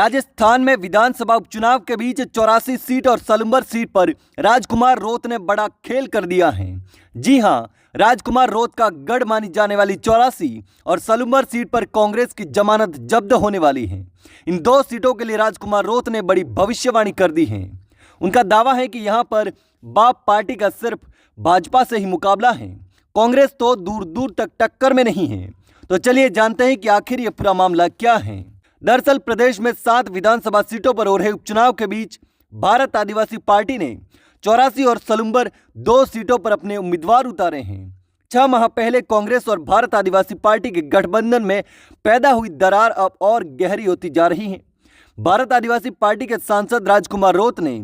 राजस्थान में विधानसभा उपचुनाव के बीच 84 सीट और सलूम्बर सीट पर राजकुमार रोत ने बड़ा खेल कर दिया है। जी हां, राजकुमार रोत का गढ़ मानी जाने वाली 84 और सलूम्बर सीट पर कांग्रेस की जमानत जब्त होने वाली है। इन दो सीटों के लिए राजकुमार रोत ने बड़ी भविष्यवाणी कर दी है। उनका दावा है कि यहां पर बाप पार्टी का सिर्फ भाजपा से ही मुकाबला है, कांग्रेस तो दूर दूर तक टक्कर में नहीं है। तो चलिए जानते हैं कि आखिर यह पूरा मामला क्या है। दरअसल प्रदेश में 7 विधानसभा सीटों पर हो रहे उपचुनाव के बीच भारत आदिवासी पार्टी ने 84 और सलूम्बर 2 सीटों पर अपने उम्मीदवार उतारे हैं। 6 माह पहले कांग्रेस और भारत आदिवासी पार्टी के गठबंधन में पैदा हुई दरार अब और गहरी होती जा रही है। भारत आदिवासी पार्टी के सांसद राजकुमार रोत ने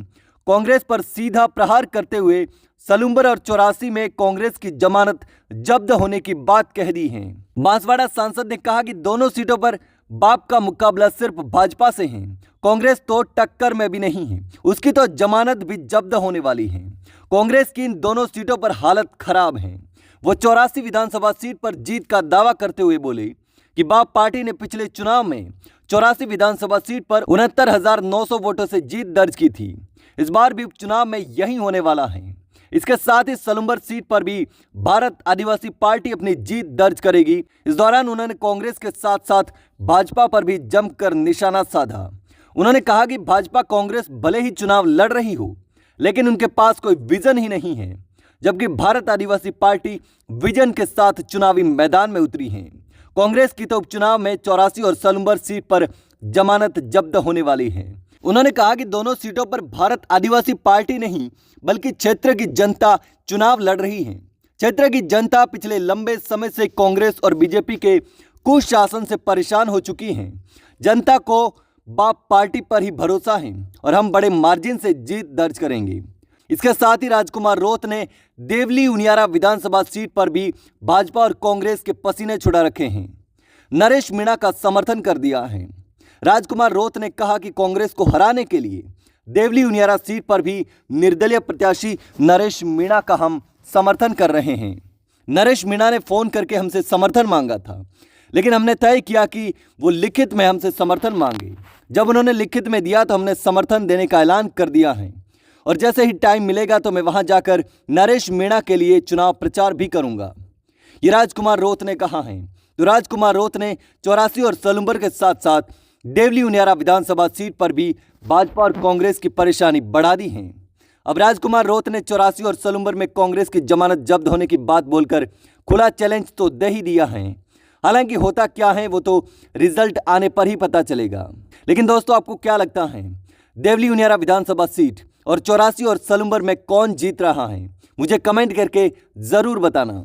कांग्रेस पर सीधा प्रहार करते हुए सलूम्बर और 84 में कांग्रेस की जमानत जब्त होने की बात कह दी है। बांसवाड़ा सांसद ने कहा कि दोनों सीटों पर बाप का मुकाबला सिर्फ भाजपा से है, कांग्रेस तो टक्कर में भी नहीं है, उसकी तो जमानत भी जब्त होने वाली है। कांग्रेस की इन दोनों सीटों पर हालत खराब है। वो 84 विधानसभा सीट पर जीत का दावा करते हुए बोले कि बाप पार्टी ने पिछले चुनाव में 84 विधानसभा सीट पर 69,900 वोटों से जीत दर्ज की थी। इस बार भी उपचुनाव में यही होने वाला है। इसके साथ ही सलूम्बर सीट पर भी भारत आदिवासी पार्टी अपनी जीत दर्ज करेगी। इस दौरान उन्होंने कांग्रेस के साथ साथ भाजपा पर भी जमकर निशाना साधा। उन्होंने कहा कि भाजपा कांग्रेस भले ही चुनाव लड़ रही हो, लेकिन उनके पास कोई विजन ही नहीं है, जबकि भारत आदिवासी पार्टी विजन के साथ चुनावी मैदान में उतरी है। कांग्रेस की तो उपचुनाव में 84 और सलूम्बर सीट पर जमानत जब्त होने वाली है। उन्होंने कहा कि दोनों सीटों पर भारत आदिवासी पार्टी नहीं बल्कि क्षेत्र की जनता चुनाव लड़ रही है। क्षेत्र की जनता पिछले लंबे समय से कांग्रेस और बीजेपी के कुशासन से परेशान हो चुकी है। जनता को बाप पार्टी पर ही भरोसा है और हम बड़े मार्जिन से जीत दर्ज करेंगे। इसके साथ ही राजकुमार रोत ने देवली उनियारा विधानसभा सीट पर भी भाजपा और कांग्रेस के पसीने छुड़ा रखे हैं। नरेश मीणा का समर्थन कर दिया है। राजकुमार रोत ने कहा कि कांग्रेस को हराने के लिए देवली उनियारा सीट पर भी निर्दलीय प्रत्याशी नरेश मीणा का हम समर्थन कर रहे हैं। नरेश मीणा ने फोन करके हमसे समर्थन मांगा था, लेकिन हमने तय किया कि वो लिखित में हमसे समर्थन मांगे। जब उन्होंने लिखित में दिया तो हमने समर्थन देने का ऐलान कर दिया है और जैसे ही टाइम मिलेगा तो मैं वहां जाकर नरेश मीणा के लिए चुनाव प्रचार भी करूंगा, ये राजकुमार रोत ने कहा है। तो राजकुमार रोत ने 84 और सलूम्बर के साथ साथ देवली उनियारा विधानसभा सीट पर भी भाजपा और कांग्रेस की परेशानी बढ़ा दी है। अब राजकुमार रोत ने 84 और सलूम्बर में कांग्रेस की जमानत जब्त होने की बात बोलकर खुला चैलेंज तो दे ही दिया है। हालांकि होता क्या है वो तो रिजल्ट आने पर ही पता चलेगा। लेकिन दोस्तों, आपको क्या लगता है, देवली उनियारा विधानसभा सीट और 84 और सलूम्बर में कौन जीत रहा है? मुझे कमेंट करके जरूर बताना।